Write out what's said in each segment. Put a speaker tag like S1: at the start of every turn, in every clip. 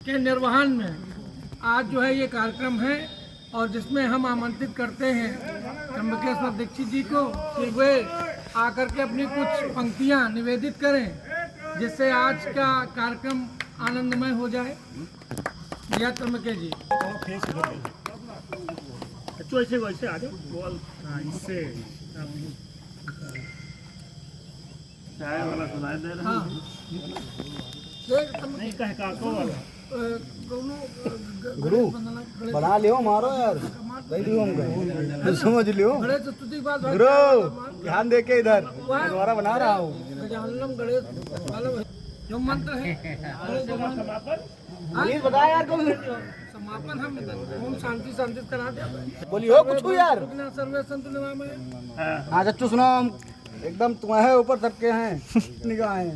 S1: के निर्वहन में आज जो है ये कार्यक्रम है और जिसमें हम आमंत्रित करते हैं त्र्यंबकेश्वर दीक्षित जी को कि वे आकर के अपनी कुछ पंक्तियां निवेदित करें जिससे आज का कार्यक्रम आनंदमय हो जाए। या त्र्यंबके जी
S2: वैसे आ जाओ इससे चाय वाला सुनाई दे रहा
S1: हाँ
S2: नहीं कहे काको वाला
S3: गुरु बना लियो मारो यार लियो हम समझ लियो
S1: गणेश स्तुति के बाद
S3: गुरु ध्यान दे के इधर दोबारा बना रहा हूँ
S1: गजाननम गणेश वाला जो मंत्र है
S3: प्लीज बता यार तुम
S1: समापन हम ओम शांति शांति करा दे
S3: बोलियो कुछ यार
S1: सर्वे संतु निवामय।
S3: हाँ चच्चू सुनो हम एकदम तुम्हारे ऊपर सबके हैं निगाहें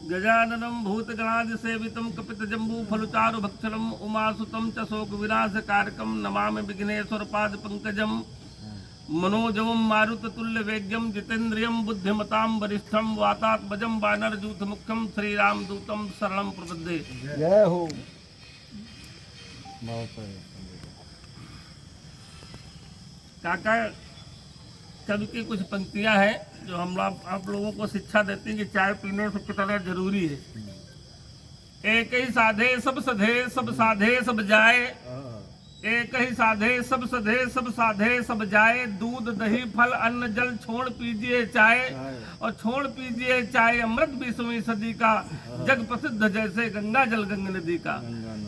S2: गजाननम भूतगणादि सेवितम कपित जम्बू फलुचारु भक्षणम उमासुतम च शोक विनाश कारकम नमामि विघ्नेश्वर पाद पंकजम मनोजवम मारुत तुल्य वेग्यम जितेन्द्रियम बुद्धिमताम वरिष्ठम वातात्मजम वानर जूथ मुख्यम श्री राम दूतम शरणम प्रपद्ये।
S3: जय हो।
S2: काका कवि की कुछ पंक्तियां हैं जो हम आप लोगों को शिक्षा देती हैं कि चाय पीने से कितना जरूरी है। एक ही साधे सब सधे सब साधे सब जाए, एक ही साधे सब सधे सब साधे सब जाए, दूध दही फल अन्न जल छोड़ पीजिए चाय और छोड़ पीजिए चाय अमृत 20वीं सदी का जग प्रसिद्ध जैसे गंगा जल गंगा नदी का।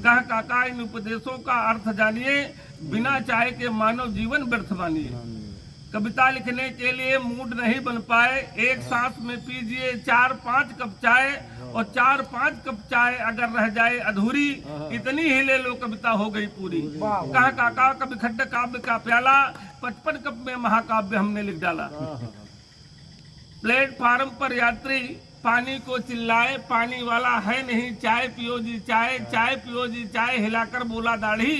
S2: कहा काका इन उपदेशों का अर्थ जानिए, बिना चाय के मानव जीवन व्यर्थ मानिए। कविता लिखने के लिए मूड नहीं बन पाए, एक सांस में पीजिए 4-5 कप चाय और 4-5 कप चाय अगर रह जाए अधूरी, इतनी ही ले लो कविता हो गई पूरी। कहा काका कभी खड्ड काव्य का प्याला 55 कप में महाकाव्य हमने लिख डाला। प्लेटफार्म पर यात्री पानी को चिल्लाए, पानी वाला है नहीं चाय पियो जी चाय, चाय पियो जी चाय, हिलाकर बोला दाढ़ी,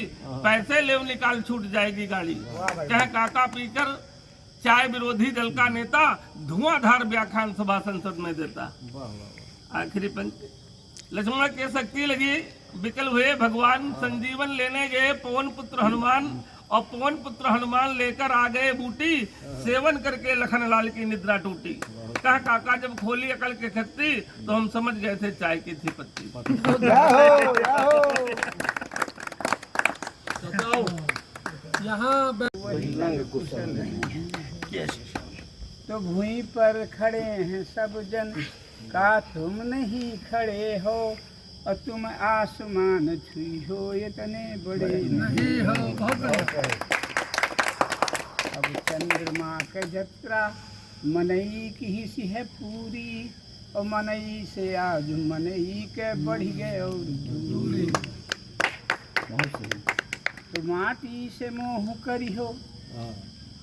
S2: पैसे ले निकाल छूट जाएगी गाड़ी। कह काका पीकर चाय विरोधी दल का नेता धुआंधार व्याख्यान सभा संसद में देता। आखिरी पंक्ति, लक्ष्मण के शक्ति लगी विकल हुए भगवान, संजीवन लेने गए पवन पुत्र हनुमान और पवन पुत्र हनुमान लेकर आ गए बूटी, सेवन करके लखनलाल की निद्रा टूटी। कहा काका जब खोली अकल के खत्ती तो हम समझ गए थे चाय की थी पत्ती।
S1: यहाँ
S4: तो भूमि पर खड़े हैं सब जन, का तुम नहीं खड़े हो और तुम आसमान छुई हो इतने बड़े
S1: नहीं हो। बहुत
S4: अब चंद्रमा के जत्रा मनई की ही सी है पूरी, और मनई से आज मनई के बढ़ गए और दूरी। तो माटी से मोह करी हो,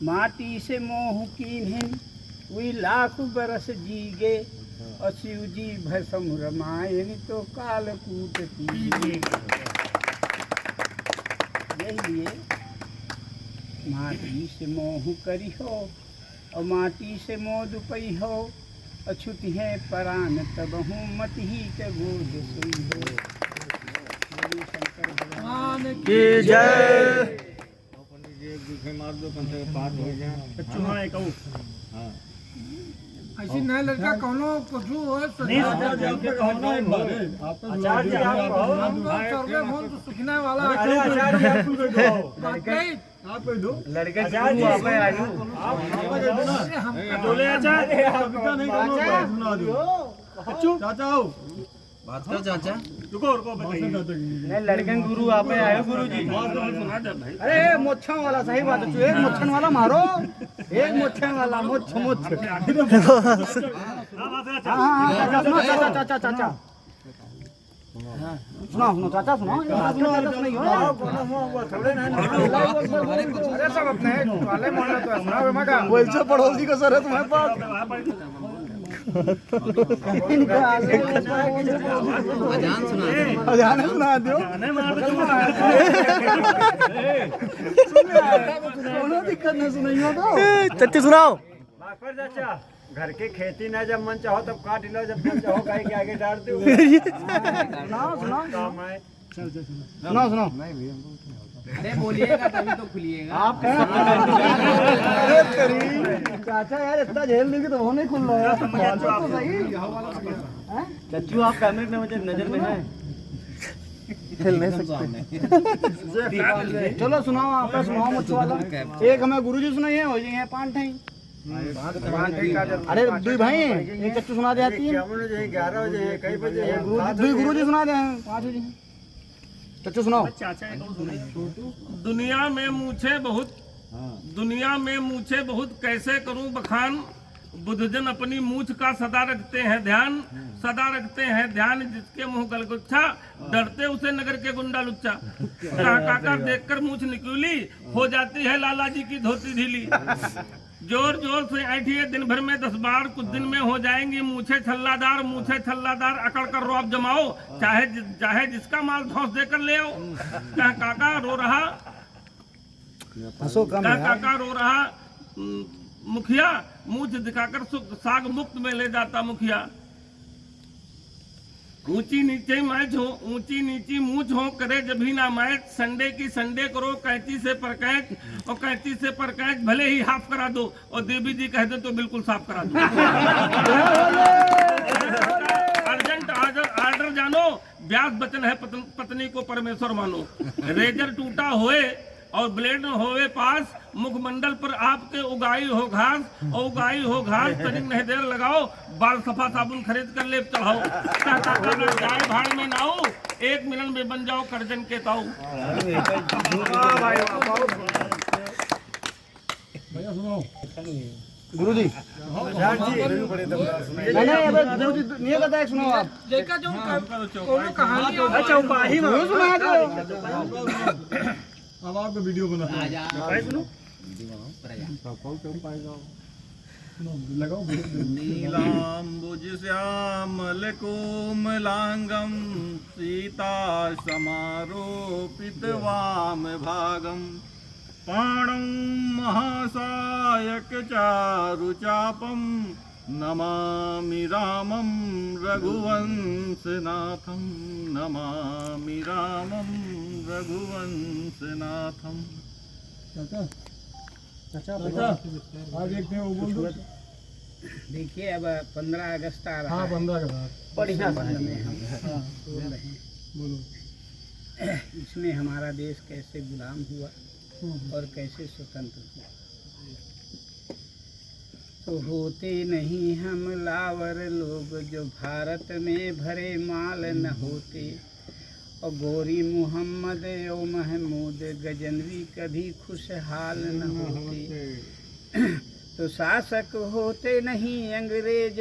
S4: माटी से मोह कीन्हिन वी लाख बरस जीगे, और शिव जी भस्म रमायन तो कालकूट पीगे। यही माटी से मोह करी हो और माटी से मोह दुपई हो, अछूती है परान तब हूँ मत ही के गोद सोई हो। शंकर भगवान
S1: की जय। ऐसी नया लड़का कौनो कुछू हो सुखने वाला
S3: चाचा
S4: लड़कन गुरु आप आए गुरु जी।
S3: अरे मोच्छन वाला सही बात है, एक मोच्छन वाला मारो, एक मोच्छन वाला मोछ मोछ। चाचा चाचा सुनो चाचा सुनो
S4: अरे सब अपने वाले मोहल्ले तो सुना
S3: वैसे पड़ोसी का सर है तुम्हारे पास। अजान सुना दो, कोनो दिक्कत नहीं सुनाइयो तो।
S5: चट्टी सुनाओ। घर की खेती ना जब मन चाहो तब काट लो, जब मन चाहो गाय के आगे डाल दो।
S3: सुनाओ
S5: काम है।
S3: सुनाओ
S6: अरे बोलिएगा तभी तो खुलिएगा।
S3: आप चाचा यार इतना झेल लेंगे तो वो नहीं खुल रहा है। तो सही चच्चू आप कैमरे में मुझे नजर में है, खेल नहीं सकते। चलो सुनाओ, आप सुनाओ मुझ वाला एक हमें गुरुजी सुनाइए, हो जाएंगे 5 ठाई। अरे दुई भाई एक चच्चू सुना दे आती है,
S5: 11 बजे कई बजे
S3: दुई गुरुजी सुना दे 5 बजे। चच्चू सुनाओ।
S2: दुनिया में मूछे बहुत कैसे करूं बखान, बुद्धजन अपनी मूछ का सदा रखते हैं ध्यान, जिसके मुंह गलगुच्छा, डरते उसे नगर के गुंडा लुच्चा। काका देखकर मूछ निकली, हो जाती है लाला जी की धोती ढीली। जोर जोर से ऐठिए दिन भर में 10 बार, कुछ दिन में हो जाएंगी मूछे छल्लादार, अकड़ कर रौब जमाओ, चाहे जिसका माल धौंस देकर ले आओ। काका रो रहा मुखिया, मूछ दिखाकर साग मुक्त में ले जाता मुखिया। ऊंची नीची मूछ हो, करे जभी ना मैच, संडे की संडे करो कैंची से परकैच, भले ही हाफ करा दो, और देवी जी कह दे तो बिल्कुल साफ करा दो। अर्जेंट आर्डर जानो, व्यास बचन है पत्नी को परमेश्वर मानो। रेजर टूटा होए और ब्लेड होवे पास, मुखमंडल पर आपके उगाई हो घास, तनिक नहीं देर लगाओ, बाल सफा साबुन खरीद कर लेप चढ़ाओ। गाय भाड़ में नाओ, 1 मिनट में बन जाओ करजन के ताऊ।
S3: गुरुजी नहीं कहता है, सुनाओ आप।
S1: देखा जो कहानी
S3: सुना
S7: नीलाम्बुज श्यामल कोमलांगम, सीता समारोपित वाम भागम, पाणं महासायक चारुचापम, नमामि रामं रघुवंशनाथं, नमामि रामं रघुवंशनाथं।
S4: देखिए अब 15 अगस्त आ रहा है।
S3: 15 अगस्त बढ़िया
S4: में हम बोल रहे हैं, इसमें हमारा देश कैसे गुलाम हुआ और कैसे स्वतंत्र हुआ। तो होते नहीं हम लावर लोग, जो भारत में भरे माल न होते, और गोरी मोहम्मद ओ महमूद गजनवी कभी खुशहाल न होते। तो शासक होते नहीं अंग्रेज,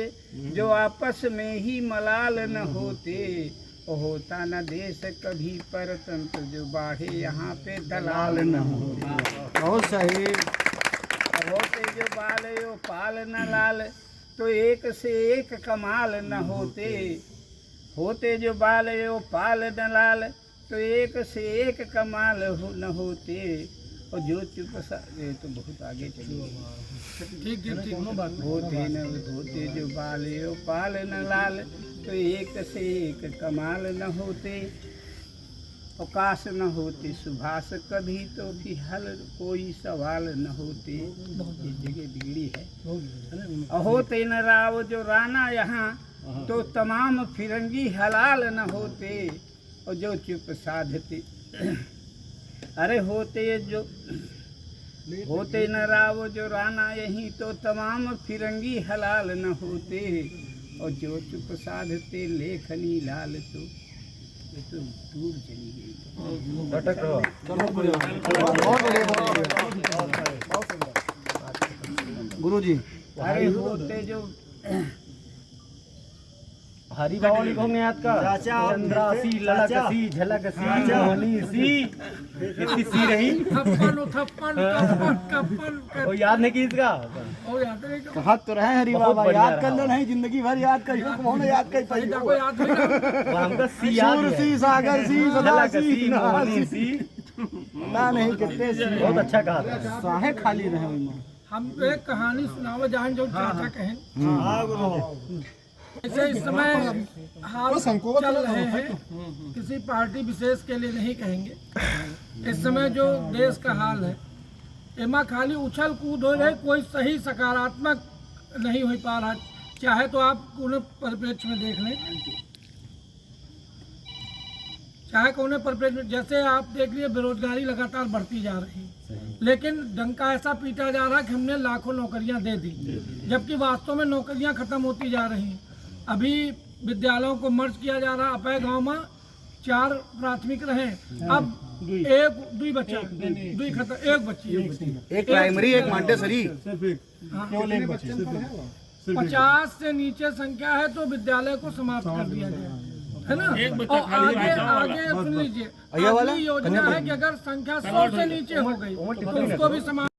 S4: जो आपस में ही मलाल न होते, और होता न देश कभी परतंत्र, जो बाढ़े यहाँ पे दलाल न होते।
S3: बहुत सही।
S4: और होते जो बाल यो पाल न लाल, तो एक से एक कमाल न होते। होते जो बाल यो पाल न लाल, तो एक से एक कमाल न होते। और जो चुप ये तो बहुत आगे चलिए।
S1: ठीक
S4: होते जो बाल यो पाल न लाल, तो एक से एक कमाल न होते। अवकाश न होते सुभाष कभी, तो भी हल कोई सवाल न होते। ये जगह बिगड़ी है। होते न राव जो राणा यहाँ, तो तमाम फिरंगी हलाल न होते। और जो चुप साधते अरे होते न राव जो राणा यहीं, तो तमाम फिरंगी हलाल न होते। और जो चुप साधते लेखनी लाल, तो ये तो दूर चली गई।
S3: गुरुजी
S4: अरे होते जो
S3: हरी बावली को में याद का चंद्रासी ललकसी झलकसी मोहनी सी, इतनी सी रही।
S1: थप्पन
S3: वो याद नहीं की इसका। कहा तो रहे हरी बाबा, याद कर लो, नहीं जिंदगी भर याद करियो, कौन याद कर पाई। हमका सी याद है, सी सागर सी सदा सी मोहनी सी ना नहीं कितने सी। बहुत अच्छा कहा था, साहे खाली रहे उनमें।
S1: हम एक कहानी सुनावा जान जो चाचा कहें। ऐसे इस समय हाल चल रहे हैं, किसी पार्टी विशेष के लिए नहीं कहेंगे। इस समय जो देश का हाल है, एमा खाली उछल कूद हो रहे, कोई सही सकारात्मक नहीं हो पा रहा। चाहे तो आप उन्हें परिप्रेक्ष्य में देख लें, चाहे कोने परिप्रेक्ष्य में, जैसे आप देख लिए बेरोजगारी लगातार बढ़ती जा रही है, लेकिन डंका ऐसा पीटा जा रहा है कि हमने लाखों नौकरियां दे दी, जबकि वास्तव में नौकरियां खत्म होती जा रही हैं। अभी विद्यालयों को मर्ज किया जा रहा, अपने गांव में 4 प्राथमिक रहे, अब दुई बच्चा, दुई खत्म, एक बच्ची,
S3: एक प्राइमरी एक मॉन्टेसरी।
S1: 50 से नीचे संख्या है तो विद्यालय को समाप्त कर दिया गया है ना।
S2: एक बच्चा
S1: और आगे सुन लीजिए, अगली योजना है कि अगर संख्या 100 से नीचे हो गई तो उसको भी समाप्त